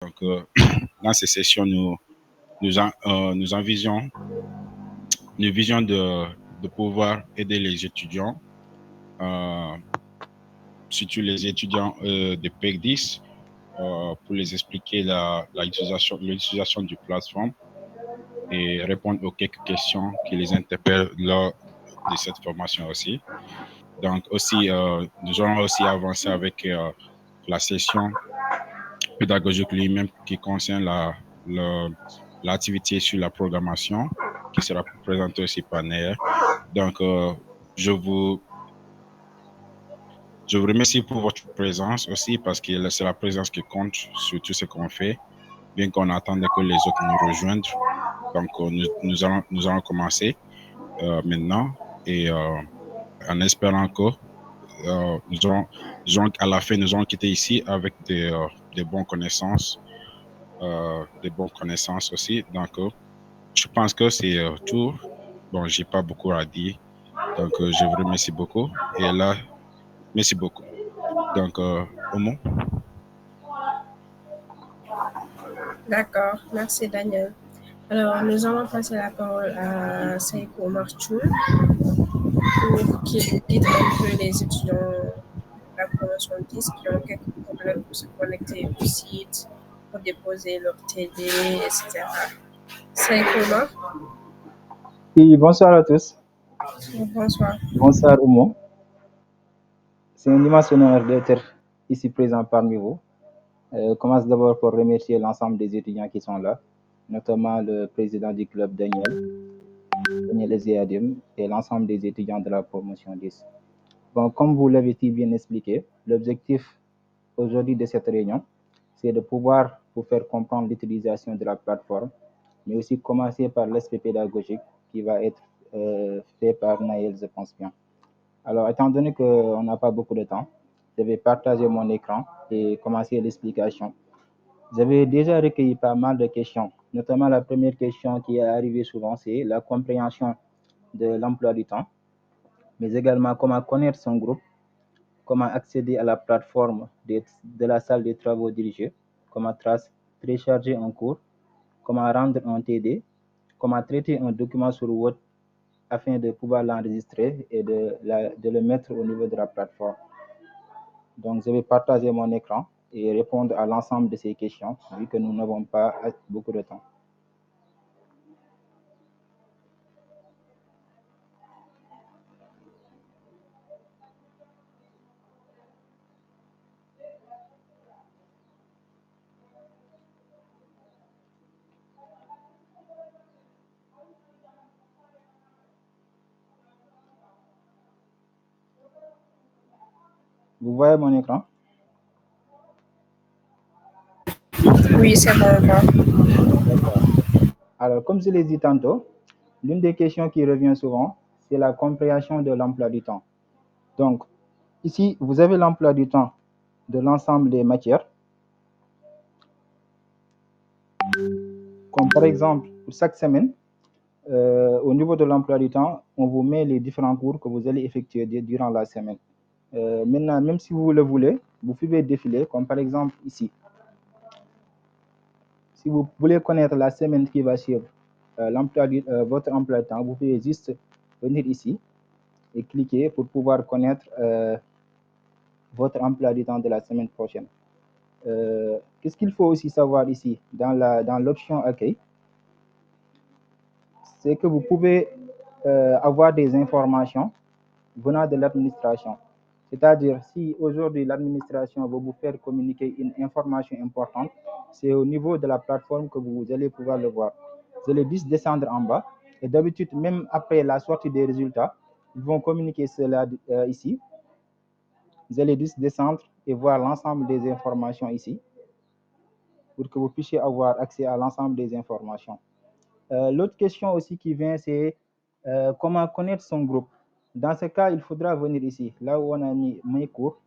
Donc, dans ces sessions, nous envisions une vision de pouvoir aider les étudiants, surtout les étudiants de PEC 10, pour les expliquer l'utilisation du plateforme et répondre aux quelques questions qui les interpellent lors de cette formation aussi. Donc aussi, nous allons aussi avancer avec la session pédagogique lui-même qui concerne l'activité sur la programmation qui sera présentée aussi par Nair. Donc, je vous, je vous remercie pour votre présence aussi parce que c'est la présence qui compte sur tout ce qu'on fait, bien qu'on attende que les autres nous rejoignent. Donc, nous allons commencer maintenant et en espérant que à la fin, nous allons quitter ici avec des bonnes connaissances, des bonnes connaissances aussi. Donc, je pense que c'est tout. Bon, j'ai pas beaucoup à dire. Donc, je vous remercie beaucoup. Et là, merci beaucoup. Donc, Omo. D'accord, merci Daniel. Alors, nous allons passer la parole à Seiko Marchoul pour qu'il guide un peu les étudiants de la promotion 10 qui ont quelques problèmes pour se connecter au site, pour déposer leur TD, etc. Seiko Mar, Oui, bonsoir à tous. bonsoir. Bonsoir Oumo. C'est un immense honneur d'être ici présent parmi vous. Je commence d'abord par remercier l'ensemble des étudiants qui sont là, notamment le président du club Daniel Eziadim, et l'ensemble des étudiants de la promotion 10. Bon, comme vous l'avez si bien expliqué, l'objectif aujourd'hui de cette réunion, c'est de pouvoir vous faire comprendre l'utilisation de la plateforme, mais aussi commencer par l'aspect pédagogique qui va être fait par Naël, je pense bien. Alors, étant donné qu'on n'a pas beaucoup de temps, je vais partager mon écran et commencer l'explication. J'avais déjà recueilli pas mal de questions, notamment la première question qui est arrivée souvent, c'est la compréhension de l'emploi du temps, mais également comment connaître son groupe, comment accéder à la plateforme de la salle des travaux dirigés, comment télécharger un cours, comment rendre un TD, comment traiter un document sur Word afin de pouvoir l'enregistrer et de le mettre au niveau de la plateforme. Donc, je vais partager mon écran et répondre à l'ensemble de ces questions, vu que nous n'avons pas beaucoup de temps. Vous voyez mon écran? Oui, c'est bon, on va. D'accord. Alors, comme je l'ai dit tantôt, l'une des questions qui revient souvent, c'est la compréhension de l'emploi du temps. Donc, ici, vous avez l'emploi du temps de l'ensemble des matières. Comme par exemple, pour chaque semaine, au niveau de l'emploi du temps, on vous met les différents cours que vous allez effectuer durant la semaine. Maintenant, même si vous le voulez, vous pouvez défiler, comme par exemple ici. Si vous voulez connaître la semaine qui va suivre votre emploi du temps, vous pouvez juste venir ici et cliquer pour pouvoir connaître votre emploi du temps de la semaine prochaine. Qu'est-ce qu'il faut aussi savoir ici, dans l'option accueil, c'est que vous pouvez avoir des informations venant de l'administration. C'est-à-dire, si aujourd'hui l'administration va vous faire communiquer une information importante, c'est au niveau de la plateforme que vous allez pouvoir le voir. Vous allez juste descendre en bas, et d'habitude, même après la sortie des résultats, ils vont communiquer cela ici. Vous allez juste descendre et voir l'ensemble des informations ici, pour que vous puissiez avoir accès à l'ensemble des informations. L'autre question aussi qui vient, c'est comment connaître son groupe. Dans ce cas, il faudra venir ici, là où on a mis mes cours.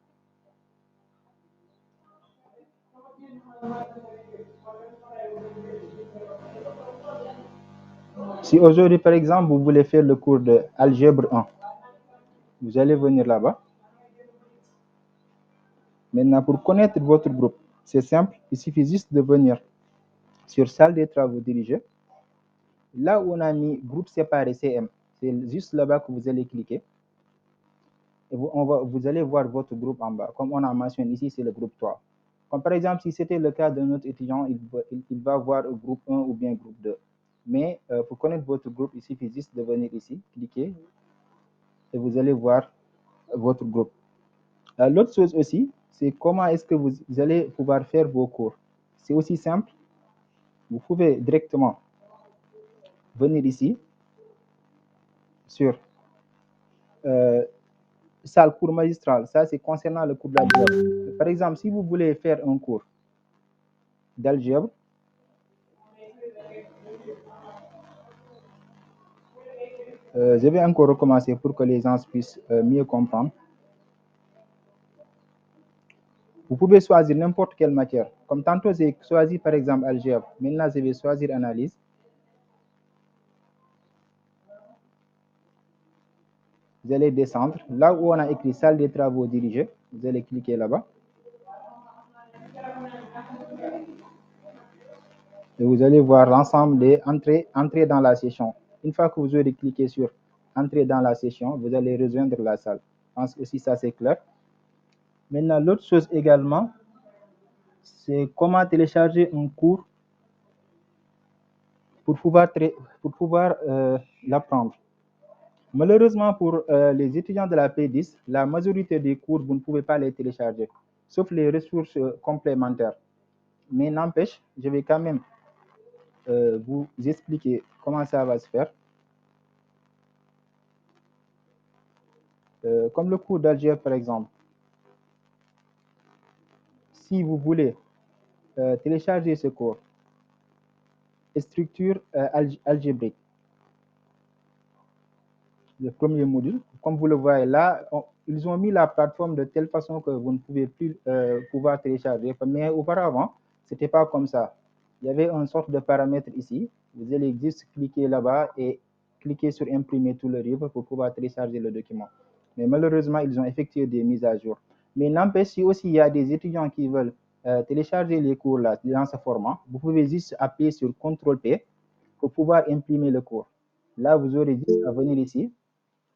Si aujourd'hui, par exemple, vous voulez faire le cours de algèbre 1, vous allez venir là-bas. Maintenant, pour connaître votre groupe, C'est simple, il suffit juste de venir sur salle des travaux dirigés. Là où on a mis groupe séparé CM, c'est juste là-bas que vous allez cliquer. Et vous allez voir votre groupe en bas. Comme on a mentionné ici, c'est le groupe 3. Comme par exemple, si c'était le cas de notre étudiant, il va voir le groupe 1 ou bien groupe 2. Mais pour connaître votre groupe, il suffit juste de venir ici, cliquer, et vous allez voir votre groupe. L'autre chose aussi, c'est comment est-ce que vous allez pouvoir faire vos cours. C'est aussi simple. Vous pouvez directement venir ici sur salle cours magistral. Ça, c'est concernant le cours d'algèbre. Par exemple, si vous voulez faire un cours d'algèbre, je vais encore recommencer pour que les gens puissent mieux comprendre. Vous pouvez choisir n'importe quelle matière. Comme tantôt, j'ai choisi par exemple algèbre. Maintenant, je vais choisir analyse. Vous allez descendre. Là où on a écrit salle des travaux dirigés, vous allez cliquer là-bas. Et vous allez voir l'ensemble des entrées dans la session. Une fois que vous aurez cliqué sur entrer dans la session, vous allez rejoindre la salle. Je pense que si ça c'est clair. Maintenant, l'autre chose également, c'est comment télécharger un cours pour pouvoir l'apprendre. Malheureusement pour les étudiants de la P10, la majorité des cours, vous ne pouvez pas les télécharger, sauf les ressources complémentaires. Mais n'empêche, je vais quand même vous expliquer comment ça va se faire. Comme le cours d'algèbre, par exemple. Si vous voulez télécharger ce cours, structure algébrique, le premier module, comme vous le voyez là, ils ont mis la plateforme de telle façon que vous ne pouvez plus pouvoir télécharger. Mais auparavant, ce n'était pas comme ça. Il y avait une sorte de paramètre ici. Vous allez juste cliquer là-bas et cliquer sur imprimer tout le livre pour pouvoir télécharger le document. Mais malheureusement, ils ont effectué des mises à jour. Mais n'empêche, si aussi il y a des étudiants qui veulent télécharger les cours là dans ce format, vous pouvez juste appuyer sur CTRL-P pour pouvoir imprimer le cours. Là, vous aurez juste à venir ici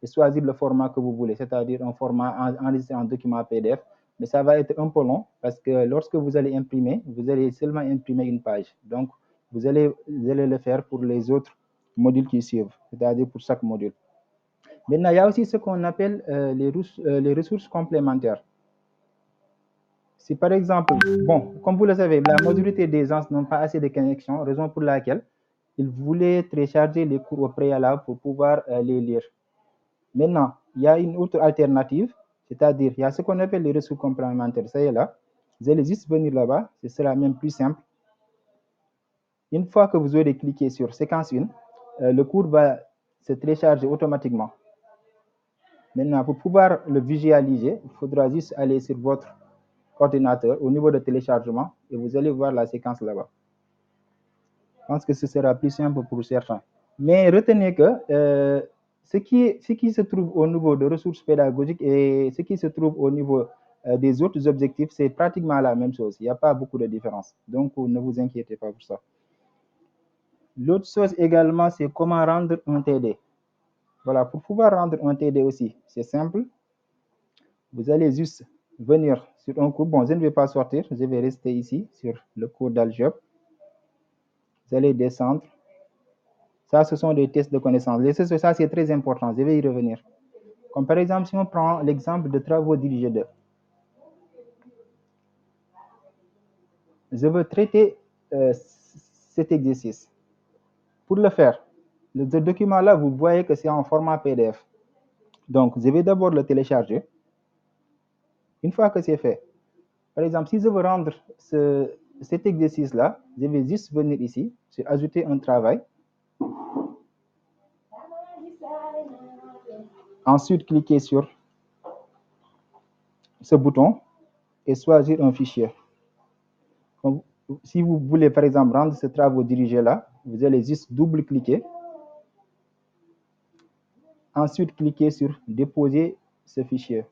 et choisir le format que vous voulez, c'est-à-dire un format enregistré en document PDF. Mais ça va être un peu long parce que lorsque vous allez imprimer, vous allez seulement imprimer une page. Donc, vous allez le faire pour les autres modules qui suivent, c'est-à-dire pour chaque module. Maintenant, il y a aussi ce qu'on appelle les ressources complémentaires. Si par exemple, bon, comme vous le savez, la majorité des gens n'ont pas assez de connexion, raison pour laquelle ils voulaient télécharger les cours au préalable pour pouvoir les lire. Maintenant, il y a une autre alternative, c'est-à-dire il y a ce qu'on appelle les ressources complémentaires. Ça y est là. Vous allez juste venir là-bas, ce sera même plus simple. Une fois que vous aurez cliqué sur séquence 1, le cours va se télécharger automatiquement. Maintenant, pour pouvoir le visualiser, il faudra juste aller sur votre ordinateur au niveau de téléchargement et vous allez voir la séquence là-bas. Je pense que ce sera plus simple pour certains. Mais retenez que ce qui se trouve au niveau de ressources pédagogiques et ce qui se trouve au niveau des autres objectifs, c'est pratiquement la même chose. Il n'y a pas beaucoup de différence. Donc, ne vous inquiétez pas pour ça. L'autre chose également, c'est comment rendre un TD. Voilà, pour pouvoir rendre un TD aussi, c'est simple. Vous allez juste venir sur un cours. Bon, je ne vais pas sortir, je vais rester ici sur le cours d'algèbre. Vous allez descendre. Ça, ce sont des tests de connaissances. Ça, c'est très important. Je vais y revenir. Comme par exemple, si on prend l'exemple de travaux dirigés 2. Je veux traiter cet exercice. Pour le faire, ce document-là, vous voyez que c'est en format PDF. Donc, je vais d'abord le télécharger. Une fois que c'est fait, par exemple, si je veux rendre cet exercice-là, je vais juste venir ici, sur ajouter un travail. Ensuite, cliquer sur ce bouton et choisir un fichier. Donc, si vous voulez, par exemple, rendre ce travail dirigé-là, vous allez juste double-cliquer. Ensuite, cliquez sur déposer ce fichier.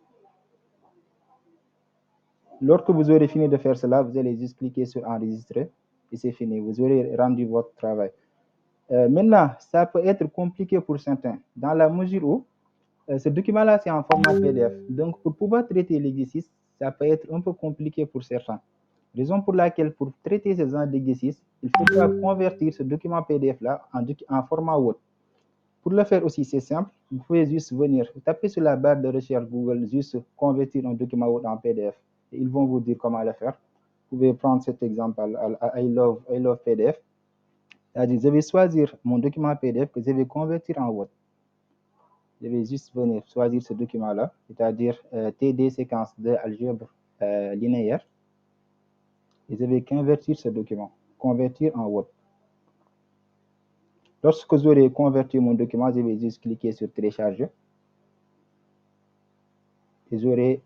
Lorsque vous aurez fini de faire cela, vous allez juste cliquer sur enregistrer et c'est fini. Vous aurez rendu votre travail. Maintenant, ça peut être compliqué pour certains, dans la mesure où ce document-là, c'est en format PDF. Donc, pour pouvoir traiter l'exercice, ça peut être un peu compliqué pour certains. Raison pour laquelle, pour traiter ces genre d'exercice, il faudra convertir ce document PDF-là en format Word. Pour le faire aussi, c'est simple. Vous pouvez juste venir taper sur la barre de recherche Google, juste convertir un document Word en PDF. Et ils vont vous dire comment le faire. Vous pouvez prendre cet exemple à I love PDF. C'est-à-dire, je vais choisir mon document PDF que je vais convertir en Word. Je vais juste venir choisir ce document-là, c'est-à-dire TD séquence de algèbre linéaire. Et je vais convertir ce document, convertir en Word. Lorsque j'aurai converti mon document, je vais juste cliquer sur télécharger. Et j'aurai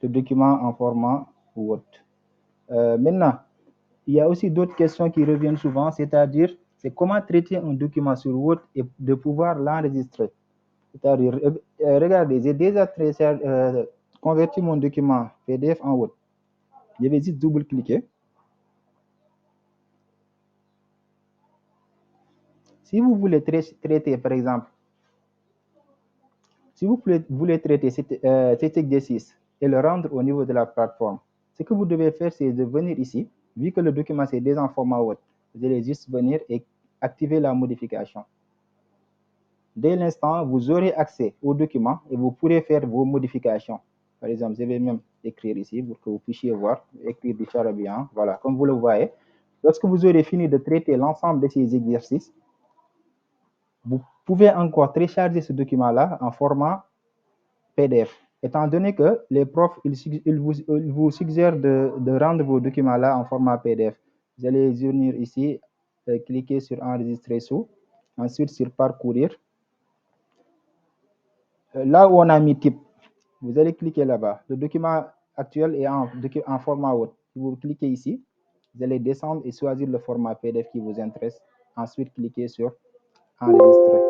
le document en format Word. Maintenant, il y a aussi d'autres questions qui reviennent souvent, c'est-à-dire c'est comment traiter un document sur Word et de pouvoir l'enregistrer. C'est-à-dire, regardez, j'ai déjà converti mon document PDF en Word. Je vais juste double-cliquer. Si vous voulez traiter, par exemple, si vous voulez traiter cet exercice et le rendre au niveau de la plateforme, ce que vous devez faire, c'est de venir ici. Vu que le document c'est déjà en format Word, vous allez juste venir et activer la modification. Dès l'instant, vous aurez accès au document et vous pourrez faire vos modifications. Par exemple, je vais même écrire ici pour que vous puissiez voir, écrire du charabia. Voilà, comme vous le voyez. Lorsque vous aurez fini de traiter l'ensemble de ces exercices, vous pouvez encore télécharger ce document-là en format PDF. Étant donné que les profs, ils vous suggèrent de rendre vos documents-là en format PDF. Vous allez venir ici, cliquer sur enregistrer sous, ensuite sur parcourir. Là où on a mis type, vous allez cliquer là-bas. Le document actuel est en format Word. Si vous cliquez ici, vous allez descendre et choisir le format PDF qui vous intéresse. Ensuite, cliquez sur enregistrer.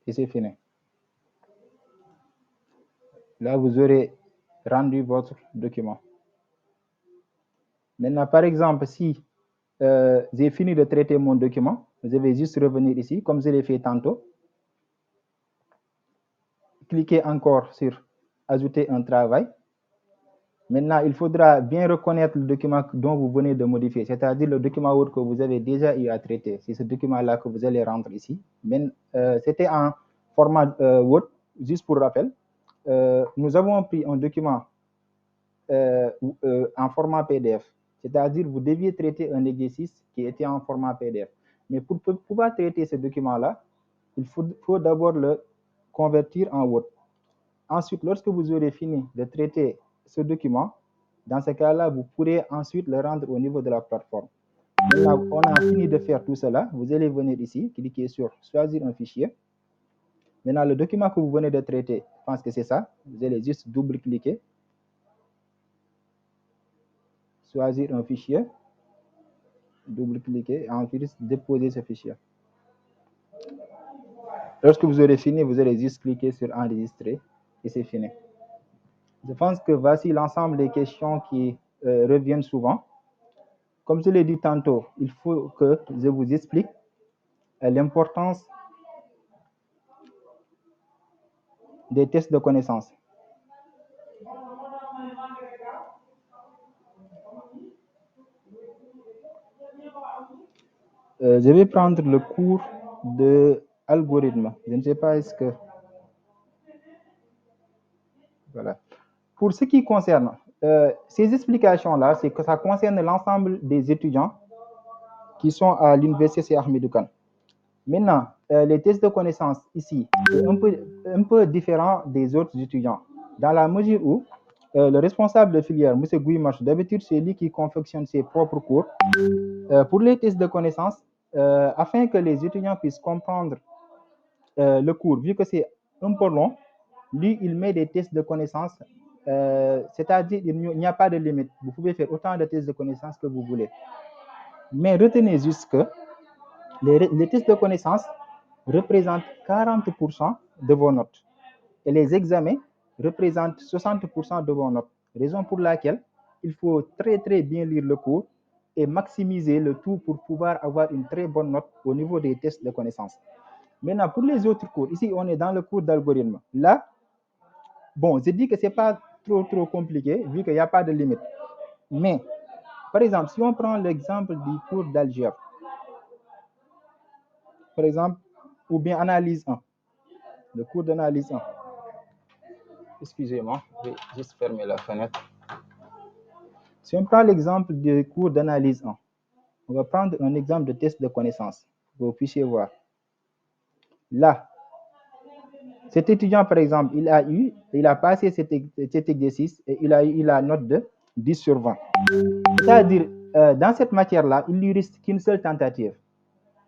Et c'est fini. Là, vous aurez rendu votre document. Maintenant, par exemple, si j'ai fini de traiter mon document, je vais juste revenir ici, comme je l'ai fait tantôt. Cliquez encore sur ajouter un travail. Maintenant, il faudra bien reconnaître le document dont vous venez de modifier, c'est-à-dire le document Word que vous avez déjà eu à traiter. C'est ce document-là que vous allez rendre ici. C'était en format Word, juste pour rappel. Nous avons pris un document en format PDF, c'est-à-dire vous deviez traiter un exercice qui était en format PDF. Mais pour pouvoir traiter ce document-là, il faut d'abord le convertir en Word. Ensuite, lorsque vous aurez fini de traiter ce document, dans ce cas-là, vous pourrez ensuite le rendre au niveau de la plateforme. Maintenant, on a fini de faire tout cela. Vous allez venir ici, cliquer sur choisir un fichier. Maintenant, le document que vous venez de traiter, je pense que c'est ça. Vous allez juste double-cliquer, choisir un fichier, double-cliquer et ensuite déposer ce fichier. Lorsque vous aurez fini, vous allez juste cliquer sur enregistrer et c'est fini. Je pense que voici l'ensemble des questions qui reviennent souvent. Comme je l'ai dit tantôt, il faut que je vous explique l'importance des tests de connaissances. Je vais prendre le cours de algorithme. Je ne sais pas est-ce que... Voilà. Pour ce qui concerne ces explications-là, c'est que ça concerne l'ensemble des étudiants qui sont à l'université Cheikh Ahmadou Kane. Maintenant, les tests de connaissances ici, c'est un peu différent des autres étudiants, dans la mesure où le responsable de filière, M. Guimarch, d'habitude, c'est lui qui confectionne ses propres cours. Pour les tests de connaissances, afin que les étudiants puissent comprendre le cours, vu que c'est un peu long, lui, il met des tests de connaissances, c'est-à-dire il n'y a pas de limite. Vous pouvez faire autant de tests de connaissances que vous voulez. Mais retenez juste que les tests de connaissances représentent 40% de vos notes et les examens représentent 60% de vos notes. Raison pour laquelle il faut très très bien lire le cours et maximiser le tout pour pouvoir avoir une très bonne note au niveau des tests de connaissances. Maintenant, pour les autres cours, ici on est dans le cours d'algorithme. Là, bon, je dis que c'est pas trop compliqué vu qu'il n'y a pas de limite. Mais, par exemple, si on prend l'exemple du cours d'algèbre, par exemple, ou bien analyse 1, le cours d'analyse 1. Excusez-moi, je vais juste fermer la fenêtre. Si on prend l'exemple du cours d'analyse 1, on va prendre un exemple de test de connaissance pour que vous puissiez voir. Là, cet étudiant, par exemple, il a passé cet exercice et il a eu la note de 10 sur 20. C'est-à-dire, dans cette matière-là, il ne lui reste qu'une seule tentative.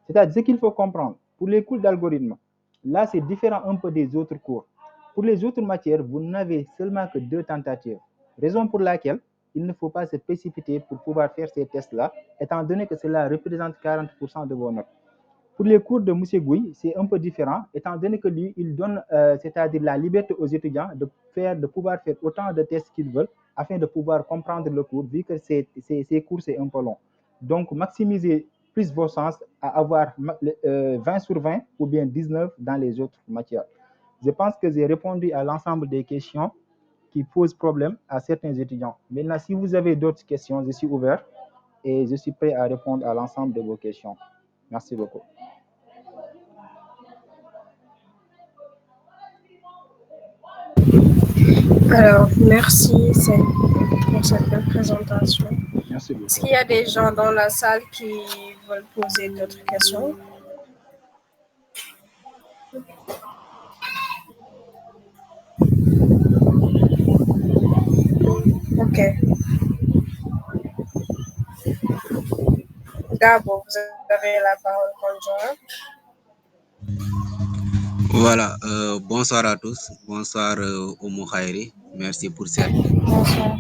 C'est-à-dire, ce qu'il faut comprendre, pour les cours d'algorithme, là, c'est différent un peu des autres cours. Pour les autres matières, vous n'avez seulement que 2 tentatives. Raison pour laquelle il ne faut pas se précipiter pour pouvoir faire ces tests-là, étant donné que cela représente 40% de vos notes. Pour les cours de M. Gouy, c'est un peu différent, étant donné que lui, il donne, c'est-à-dire la liberté aux étudiants de pouvoir faire autant de tests qu'ils veulent afin de pouvoir comprendre le cours, vu que ces cours, c'est un peu long. Donc, maximisez plus vos chances à avoir 20 sur 20 ou bien 19 dans les autres matières. Je pense que j'ai répondu à l'ensemble des questions qui posent problème à certains étudiants. Maintenant, si vous avez d'autres questions, je suis ouvert et je suis prêt à répondre à l'ensemble de vos questions. Merci beaucoup. Alors, merci pour cette belle présentation. Merci beaucoup. Est-ce qu'il y a des gens dans la salle qui veulent poser d'autres questions? Ok. D'abord, vous avez la parole, conjoint. Voilà, bonsoir à tous, bonsoir Oumou Khairi, merci pour cette. Bonsoir.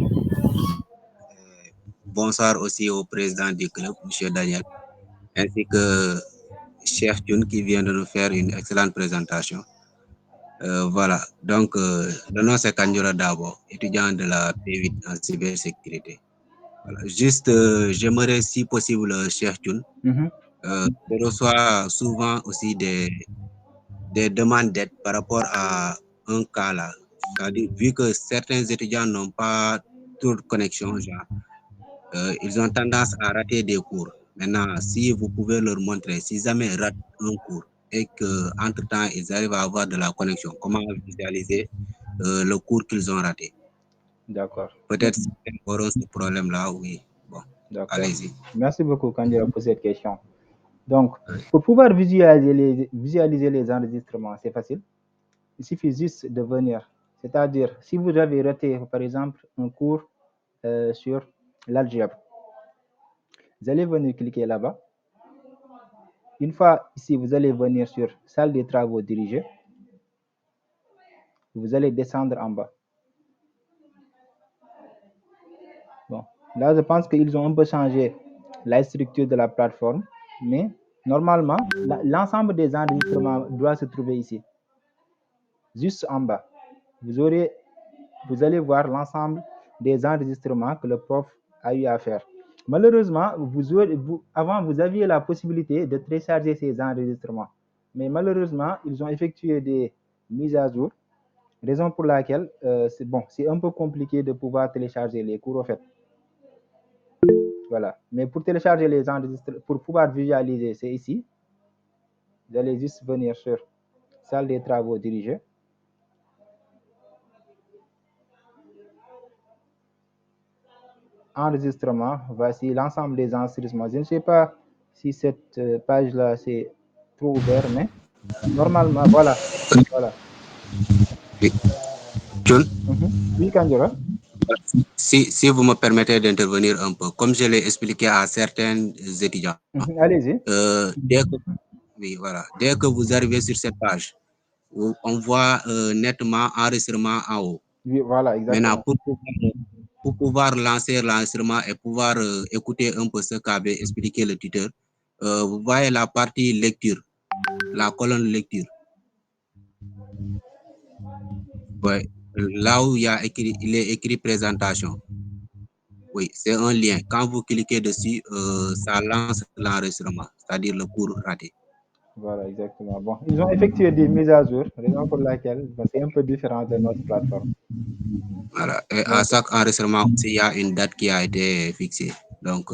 Bonsoir aussi au président du club, M. Daniel, ainsi que Chef Thioune qui vient de nous faire une excellente présentation. Voilà, donc le nom c'est Kandjura Dabo, étudiant de la P8 en cybersécurité. Voilà. Juste, j'aimerais si possible, Chef Thioune, je reçois souvent aussi des demandes d'aide par rapport à un cas là. C'est-à-dire, vu que certains étudiants n'ont pas trop de connexion, genre, ils ont tendance à rater des cours. Maintenant, si vous pouvez leur montrer, si jamais ils ratent un cours et qu'entre-temps, ils arrivent à avoir de la connexion, comment visualiser le cours qu'ils ont raté. D'accord. Peut-être qu'ils auront ce problème-là, oui. Bon, allez-y. Merci beaucoup, Kandira, pour cette question. Donc, pour pouvoir visualiser les enregistrements, c'est facile. Il suffit juste de venir. C'est-à-dire, si vous avez raté, par exemple, un cours sur l'algèbre, vous allez venir cliquer là-bas. Une fois ici, vous allez venir sur salle des travaux dirigés. Vous allez descendre en bas. Bon, là, je pense qu'ils ont un peu changé la structure de la plateforme, mais normalement, l'ensemble des enregistrements doit se trouver ici, juste en bas. Vous allez voir l'ensemble des enregistrements que le prof a eu à faire. Malheureusement, avant, vous aviez la possibilité de télécharger ces enregistrements, mais malheureusement, ils ont effectué des mises à jour, raison pour laquelle c'est un peu compliqué de pouvoir télécharger les cours, en fait. Voilà. Mais pour télécharger les enregistrements, pour pouvoir visualiser, c'est ici. Vous allez juste venir sur salle des travaux dirigés. Enregistrement, voici l'ensemble des enregistrements. Je ne sais pas si cette page-là c'est trop ouvert, mais normalement, voilà. Thioune? Oui, Kandjura. Si vous me permettez d'intervenir un peu, comme je l'ai expliqué à certains étudiants, allez-y. Dès que vous arrivez sur cette page, on voit nettement enregistrement en haut. Oui, voilà, exactement. Maintenant, pour pouvoir lancer l'enregistrement et pouvoir écouter un peu ce qu'avait expliqué le tuteur, vous voyez la partie lecture. la colonne lecture. Ouais. Là où il est écrit présentation. Oui, c'est un lien. Quand vous cliquez dessus, ça lance l'enregistrement, c'est-à-dire le cours raté. Voilà, exactement. Bon, ils ont effectué des mises à jour, raison pour laquelle c'est un peu différent de notre plateforme. Voilà. Et à Donc, chaque enregistrement aussi, il y a une date qui a été fixée. Donc,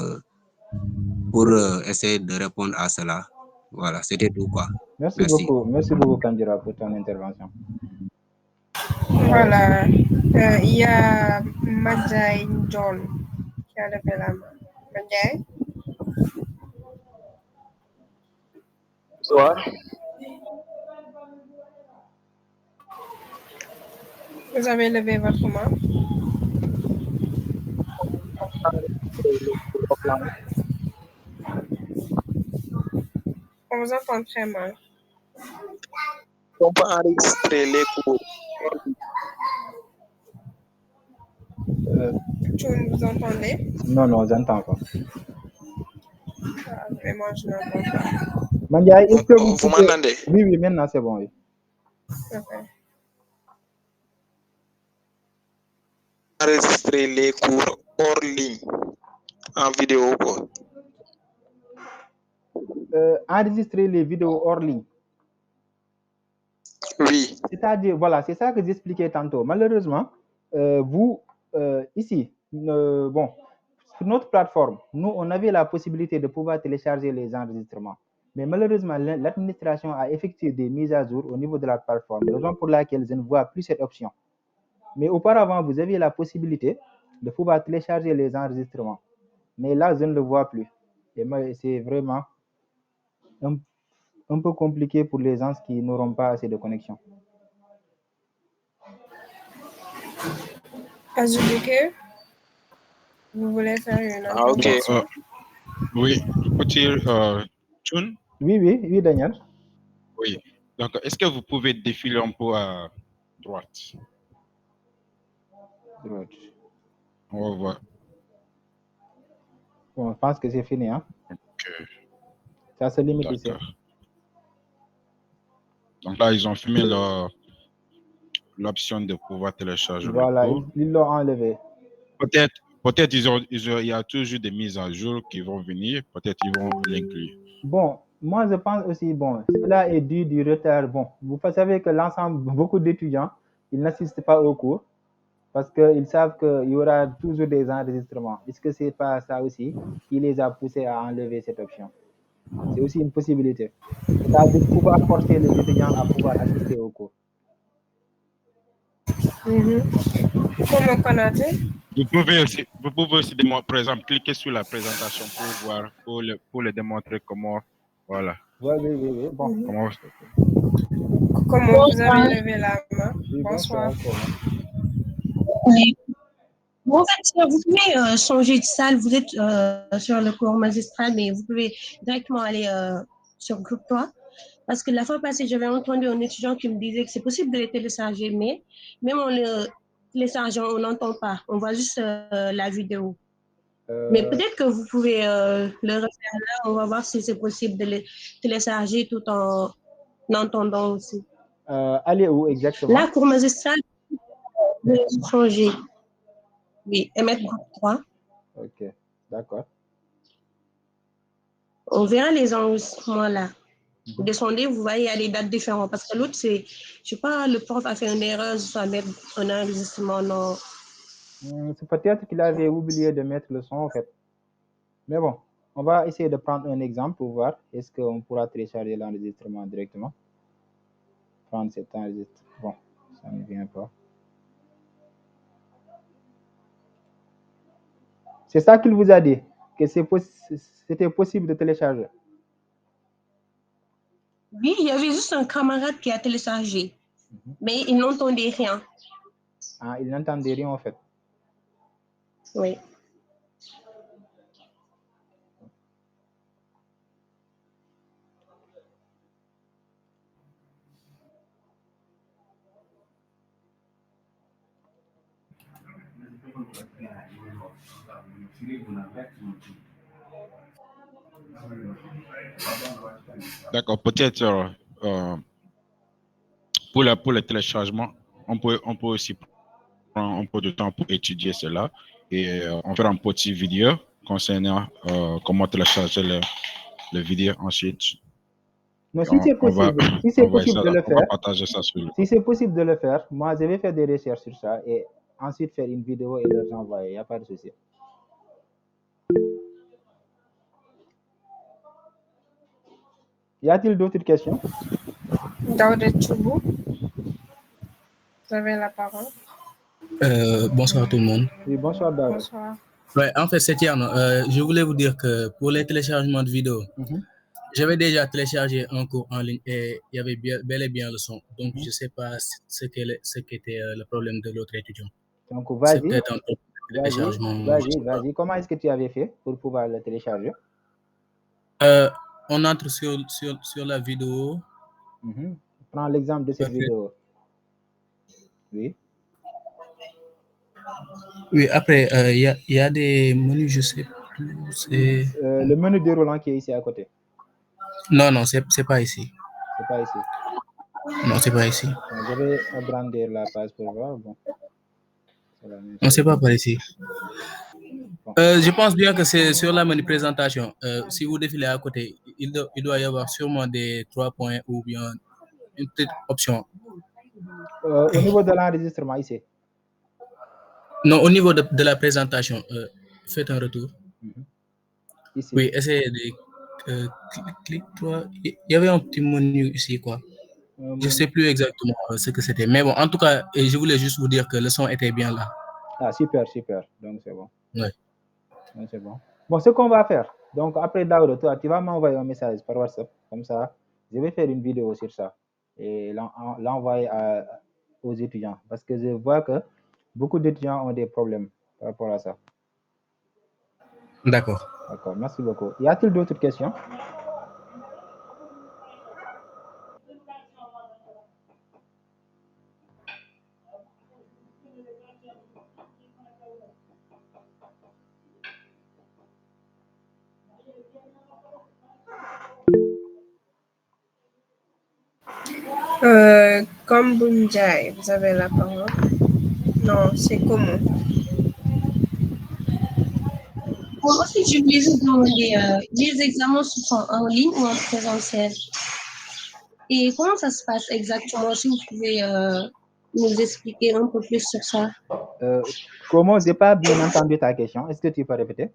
pour essayer de répondre à cela, voilà, c'était tout quoi. merci Merci. beaucoup Kandira pour ton intervention. Voilà. Il y a Madjay John qui a levé la main. Madjay, Bonsoir. vous avez levé votre main. On vous entend très mal. On peut enregistrer les cours. Tu vous entendez? Non, j'entends pas. Ah, mais moi, je n'entends pas. Mandiaye, est-ce que vous Vous pouvez... m'entendez? Oui, maintenant c'est bon. Oui. Ok. Enregistrer les cours hors ligne en vidéo quoi. Enregistrer les vidéos hors ligne. Oui. C'est-à-dire, voilà, c'est ça que j'expliquais tantôt. Malheureusement, vous, ici, bon, sur notre plateforme, nous, on avait la possibilité de pouvoir télécharger les enregistrements. Mais malheureusement, l'administration a effectué des mises à jour au niveau de la plateforme, raison pour laquelle je ne vois plus cette option. Mais auparavant, vous aviez la possibilité de pouvoir télécharger les enregistrements. Mais là, je ne le vois plus. Et c'est vraiment un peu compliqué pour les gens qui n'auront pas assez de connexion. Azubuke, vous voulez faire une Ah, ok. intervention? Oui, peut-il, Chun? Oui, Daniel. Oui. Donc, est-ce que vous pouvez défiler un peu à droite? On va voir. Bon, je pense que c'est fini. Hein? Ok, Ça se limite ici. d'accord. Donc là, ils ont fermé l'option de pouvoir télécharger Voilà, le cours. ils l'ont enlevé. Peut-être il y a toujours des mises à jour qui vont venir. Peut-être ils vont l'inclure. Bon, moi je pense aussi, bon, cela est dû du retard. Bon, vous savez que l'ensemble, beaucoup d'étudiants, ils n'assistent pas au cours parce qu'ils savent qu'il y aura toujours des enregistrements. Est-ce que c'est pas ça aussi qui les a poussés à enlever cette option? C'est aussi une possibilité. C'est-à-dire pouvoir forcer les étudiants à pouvoir assister au cours. Comment connaître? Vous pouvez aussi par exemple, cliquer sur la présentation pour voir, pour le démontrer comment, voilà. Oui. Bon. Comment vous avez levé la main? Oui, Bonsoir. Oui. Bon, en fait, vous pouvez changer de salle. Vous êtes sur le cours magistral, mais vous pouvez directement aller sur Groupe 3. Parce que la fois passée, j'avais entendu un étudiant qui me disait que c'est possible de les télécharger, mais même en le téléchargeant, on n'entend pas. On voit juste la vidéo. Mais peut-être que vous pouvez le refaire là. On va voir si c'est possible de les télécharger tout en entendant aussi. Allez où exactement? Là, cours magistral, vous pouvez changer. Oui, et mettre Groupe 3. Ok, d'accord. On verra les enregistrements là. Vous descendez, vous voyez, il y a des dates différentes. Parce que l'autre, c'est, je sais pas, le prof a fait une erreur, soit mettre un enregistrement, non. C'est peut-être qu'il avait oublié de mettre le son en fait. Mais bon, on va essayer de prendre un exemple pour voir est-ce qu'on pourra télécharger l'enregistrement directement. Prendre cet enregistrement. Bon, ça ne vient pas. C'est ça qu'il vous a dit, que c'était possible de télécharger. Oui, il y avait juste un camarade qui a téléchargé, mais il n'entendait rien. Ah, il n'entendait rien en fait. Oui. D'accord, peut-être pour le téléchargement, on peut aussi prendre un peu de temps pour étudier cela et on fera une petite vidéo concernant comment télécharger le vidéo ensuite. Non, si c'est possible, si c'est possible de le On va faire, partager ça sur le si c'est possible de le faire, moi je vais faire des recherches sur ça et ensuite faire une vidéo et leur envoyer. Il n'y a pas de souci. Y a-t-il d'autres questions? Daouda Choubou, vous avez la parole. Bonsoir tout le monde. Oui, bonsoir Daouda. Bonsoir. Ouais, en fait, c'est Tierno. Je voulais vous dire que pour les téléchargements de vidéos, j'avais déjà téléchargé un cours en ligne et il y avait bel et bien le son. Donc, je ne sais pas ce qu'était le problème de l'autre étudiant. Donc, C'est vas-y, peut-être un problème de téléchargement. vas-y. Comment est-ce que tu avais fait pour pouvoir le télécharger? On entre sur la vidéo. Prends l'exemple de cette vidéo. Oui. Oui, après, il y a des menus, je ne sais plus. C'est... Le menu déroulant qui est ici à côté. Non, c'est pas ici. C'est pas ici. Non, c'est pas ici. Donc, je vais agrandir la page pour voir. Bon. Non, c'est pas par ici. Bon. Je pense bien que c'est sur la menu présentation. Si vous défilez à côté, il doit y avoir sûrement des 3 points ou bien une petite option. Au niveau de l'enregistrement ici. Non, au niveau de la présentation, faites un retour. Ici. Oui, essayez de cliquer 3. Il y avait un petit menu ici, quoi. Je ne sais plus exactement ce que c'était. Mais bon, en tout cas, je voulais juste vous dire que le son était bien là. Ah, super. Donc, c'est bon. Ouais. Donc, c'est bon. Bon, ce qu'on va faire, donc après Daouda, toi, tu vas m'envoyer un message par WhatsApp. Comme ça, je vais faire une vidéo sur ça et l'envoyer aux étudiants. Parce que je vois que beaucoup d'étudiants ont des problèmes par rapport à ça. D'accord. D'accord, merci beaucoup. Y a-t-il d'autres questions? Comme Bunjai, vous avez la parole. Non, c'est comment? Moi aussi, je voulais vous demander, les examens se font en ligne ou en présentiel? Et comment ça se passe exactement? Si vous pouvez nous expliquer un peu plus sur ça. Comment? Je n'ai pas bien entendu ta question. Est-ce que tu peux répéter?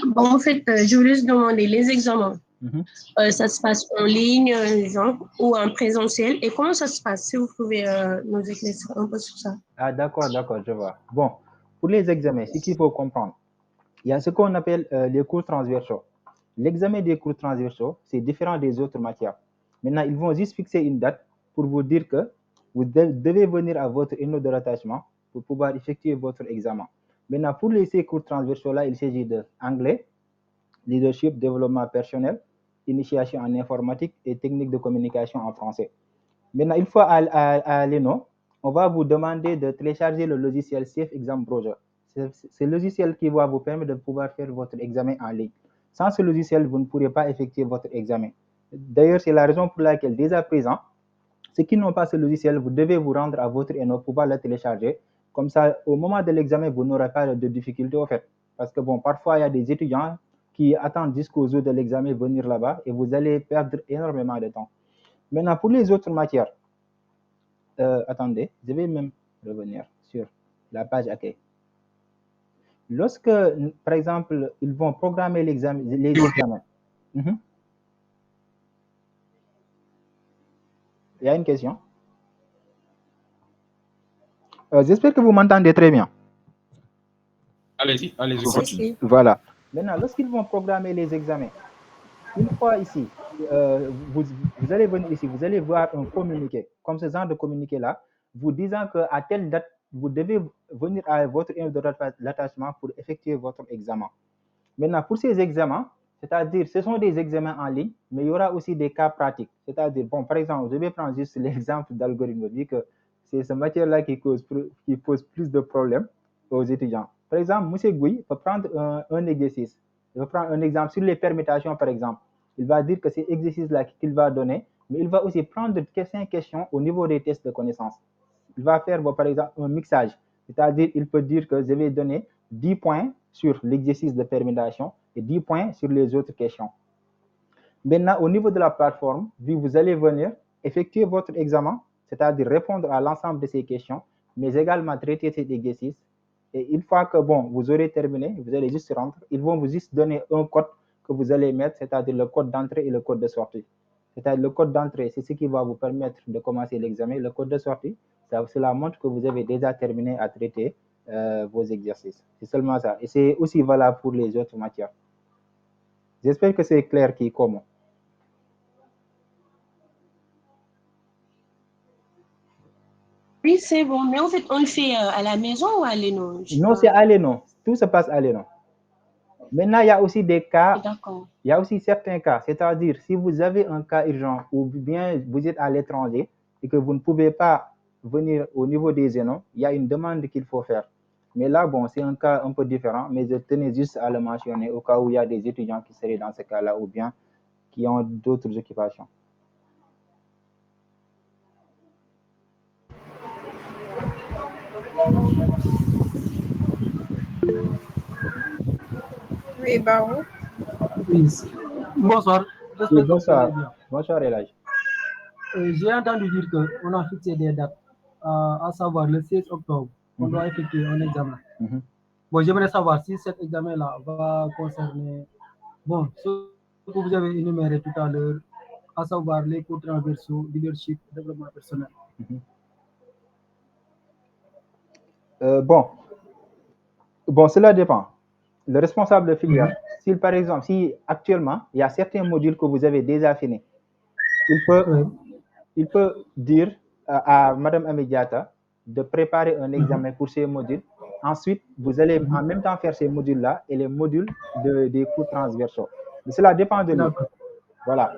Bon, en fait, je voulais juste demander les examens. Ça se passe en ligne, genre, ou en présentiel. Et comment ça se passe? Si vous pouvez nous éclaircir un peu sur ça. Ah, d'accord, je vois. Bon, pour les examens, ce qu'il faut comprendre, il y a ce qu'on appelle les cours transversaux. L'examen des cours transversaux, c'est différent des autres matières. Maintenant, ils vont juste fixer une date pour vous dire que vous devez venir à votre union de rattachement pour pouvoir effectuer votre examen. Maintenant, pour ces cours transversaux-là, il s'agit de anglais, leadership, développement personnel, initiation en informatique et technique de communication en français. Maintenant, une fois à l'ENO, on va vous demander de télécharger le logiciel Safe Exam Browser. C'est le logiciel qui va vous permettre de pouvoir faire votre examen en ligne. Sans ce logiciel, vous ne pourrez pas effectuer votre examen. D'ailleurs, c'est la raison pour laquelle, dès à présent, ceux qui n'ont pas ce logiciel, vous devez vous rendre à votre ENO pour pouvoir le télécharger. Comme ça, au moment de l'examen, vous n'aurez pas de difficulté au fait. Parce que bon, parfois, il y a des étudiants qui attendent jusqu'au jour de l'examen venir là-bas et vous allez perdre énormément de temps. Maintenant, pour les autres matières, attendez, je vais même revenir sur la page accueil. Lorsque, par exemple, ils vont programmer les examens. Il y a une question. J'espère que vous m'entendez très bien. Allez-y, continue. Voilà. Maintenant, lorsqu'ils vont programmer les examens, une fois ici, vous allez venir ici, vous allez voir un communiqué, comme ce genre de communiqué-là, vous disant qu'à telle date, vous devez venir à votre union de rattachement pour effectuer votre examen. Maintenant, pour ces examens, c'est-à-dire, ce sont des examens en ligne, mais il y aura aussi des cas pratiques. C'est-à-dire, bon, par exemple, je vais prendre juste l'exemple d'algorithme, vu que c'est cette matière-là qui pose plus de problèmes aux étudiants. Par exemple, M. Gouy peut prendre un exercice. Je vais prendre un exemple sur les permutations, par exemple. Il va dire que c'est exercice-là qu'il va donner, mais il va aussi prendre 5 questions au niveau des tests de connaissances. Il va faire, par exemple, un mixage. C'est-à-dire, il peut dire que je vais donner 10 points sur l'exercice de permutation et 10 points sur les autres questions. Maintenant, au niveau de la plateforme, vous allez venir effectuer votre examen, c'est-à-dire répondre à l'ensemble de ces questions, mais également traiter cet exercice. Et une fois que vous aurez terminé, vous allez juste rentrer. Ils vont vous juste donner un code que vous allez mettre, c'est-à-dire le code d'entrée et le code de sortie. C'est-à-dire le code d'entrée, c'est ce qui va vous permettre de commencer l'examen. Le code de sortie, cela montre que vous avez déjà terminé à traiter vos exercices. C'est seulement ça. Et c'est aussi valable pour les autres matières. J'espère que c'est clair qui comment. Oui, c'est bon. Mais en fait, on le fait à la maison ou à l'ENO? Non, c'est à l'ENO. Tout se passe à l'ENO. Maintenant, il y a aussi des cas. Il y a aussi certains cas. C'est-à-dire, si vous avez un cas urgent ou bien vous êtes à l'étranger et que vous ne pouvez pas venir au niveau des ENO, il y a une demande qu'il faut faire. Mais là, c'est un cas un peu différent, mais je tenais juste à le mentionner au cas où il y a des étudiants qui seraient dans ce cas-là ou bien qui ont d'autres occupations. Oui, Barou. Oui. Bonsoir. Oui, bonsoir. Bonsoir, Elage. J'ai entendu dire qu'on a fixé des dates, à savoir le 16 octobre, on doit effectuer un examen. Bon, j'aimerais savoir si cet examen-là va concerner, ce que vous avez énuméré tout à l'heure, à savoir les cours transversaux, leadership, développement personnel. Cela dépend. Le responsable de filière, par exemple, si actuellement, il y a certains modules que vous avez déjà finis, il peut dire à Madame Amediata de préparer un examen pour ces modules. Ensuite, vous allez en même temps faire ces modules-là et les modules des cours transversaux. Mais cela dépend de lui. Voilà.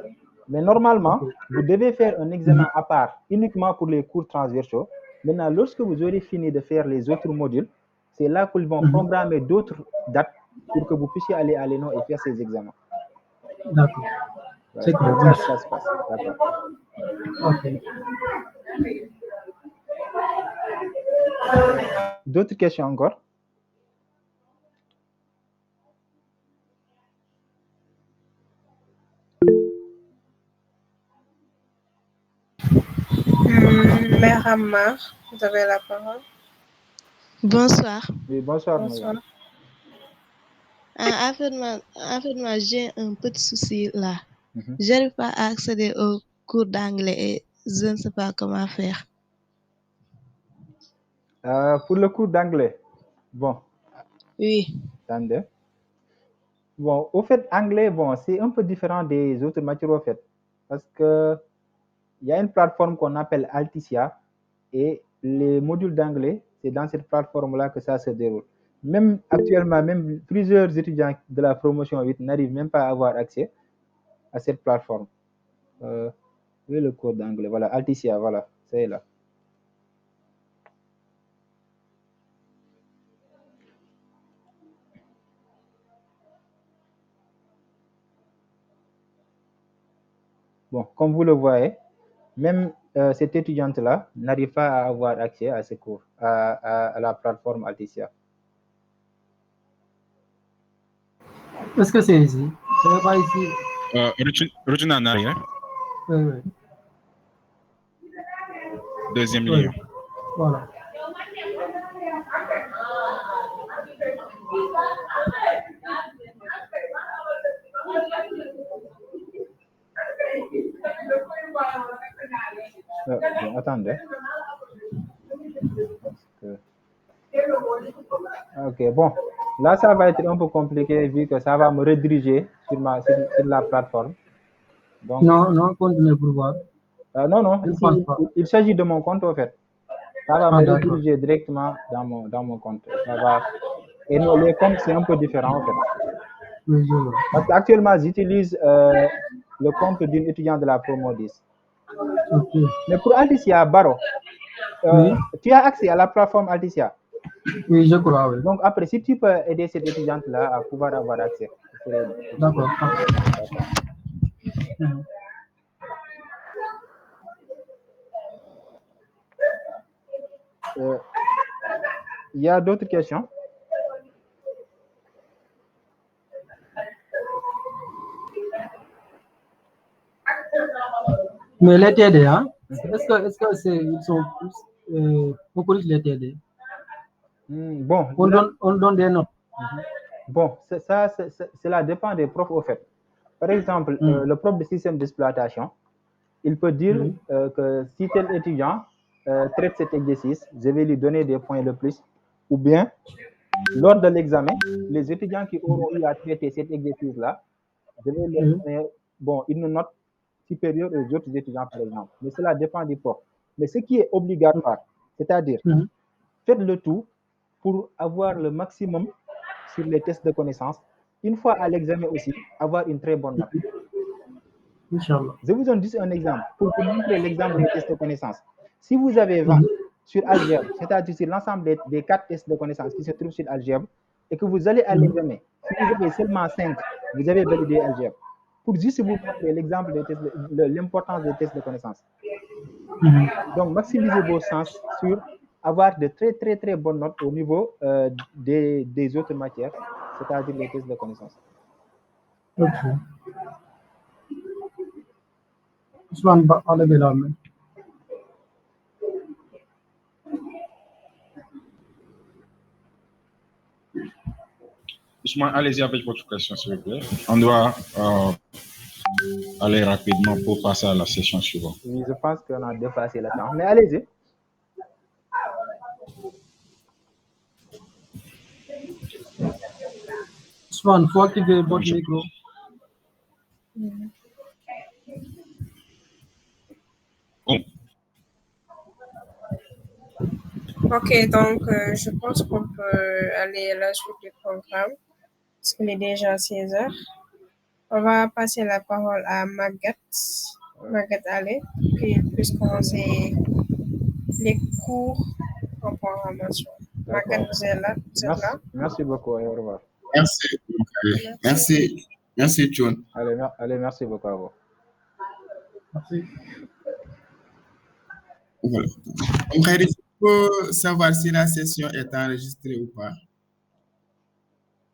Mais normalement, vous devez faire un examen à part uniquement pour les cours transversaux. Maintenant, lorsque vous aurez fini de faire les autres modules, c'est là qu'ils vont programmer d'autres dates pour que vous puissiez aller à l'ENO et faire ces examens. D'accord. C'est comme ça que ça se passe. D'accord. Ok. D'autres questions encore? Mère Ammar, vous avez la parole. Bonsoir. Oui, bonsoir. Bonsoir. En fait, moi, j'ai un petit souci là. Je n'arrive pas à accéder au cours d'anglais et je ne sais pas comment faire. Pour le cours d'anglais, Oui. Attendez. Au fait, anglais, c'est un peu différent des autres matières, au fait. Parce que il y a une plateforme qu'on appelle Alticia et les modules d'anglais, c'est dans cette plateforme-là que ça se déroule. Même actuellement, même plusieurs étudiants de la promotion 8 n'arrivent même pas à avoir accès à cette plateforme. Oui, le cours d'anglais, voilà, Alticia, voilà, c'est là. Comme vous le voyez, même cette étudiante-là n'arrive pas à avoir accès à ce cours, à la plateforme Alticia. Est-ce que c'est ici? Ce n'est pas ici. Retourne en arrière. Oui. Deuxième lien. Voilà. Attendez. Ok, là ça va être un peu compliqué vu que ça va me rediriger sur la plateforme. Donc, non, continuez pour voir. Non, il s'agit de mon compte au fait. Ça va me rediriger directement dans mon compte. Ça va. Et non, les comptes c'est un peu différent en fait. Oui, je vois. Parce qu'actuellement j'utilise le compte d'une étudiante de la promo 10. Okay. Mais pour Alticia, Baro, tu as accès à la plateforme Alticia? Oui, je crois, oui. Donc après, si tu peux aider cette étudiante-là à pouvoir avoir accès, serait... D'accord. Il y a d'autres questions? Mais les TD, hein? Est-ce que ils sont on corrige les TD? Bon, on donne des notes. Bon, cela dépend des profs au fait. Par exemple, le prof de système d'exploitation, il peut dire que si tel étudiant traite cet exercice, je vais lui donner des points de plus. Ou bien, lors de l'examen, les étudiants qui auront eu à traiter cet exercice-là, je vais leur donner une note supérieure aux autres étudiants, par exemple. Mais cela dépend du prof. Mais ce qui est obligatoire, c'est-à-dire, faites le tout pour avoir le maximum sur les tests de connaissances. Une fois à l'examen aussi, avoir une très bonne note. Inch'Allah. Je vous donne juste un exemple pour vous montrer l'exemple des tests de connaissances. Si vous avez 20 sur algèbre, c'est-à-dire sur l'ensemble des 4 tests de connaissances qui se trouvent sur algèbre, et que vous allez à l'examen, si vous avez seulement 5, vous avez validé algèbre. Pour juste vous montrer l'exemple des tests, l'importance des tests de connaissances. Donc, maximisez vos chances sur avoir de très, très, très bonnes notes au niveau des autres matières, c'est-à-dire les tests de connaissances. Ok. Ousmane, enlevez la main. Ousmane, allez-y avec votre question, s'il vous plaît. On doit aller rapidement pour passer à la session suivante. Oui, je pense qu'on a dépassé le temps, mais allez-y. Ousmane, il faut activer votre micro. Ok, donc je pense qu'on peut aller à la suite du programme, parce qu'il est déjà 16 heures. On va passer la parole à Maguette Allé, qui puisse commencer les cours en programmation. Maguette, vous êtes là? Merci beaucoup, et au revoir. Merci, John. Allez, merci beaucoup à vous. Merci. Voilà. On peut savoir si la session est enregistrée ou pas.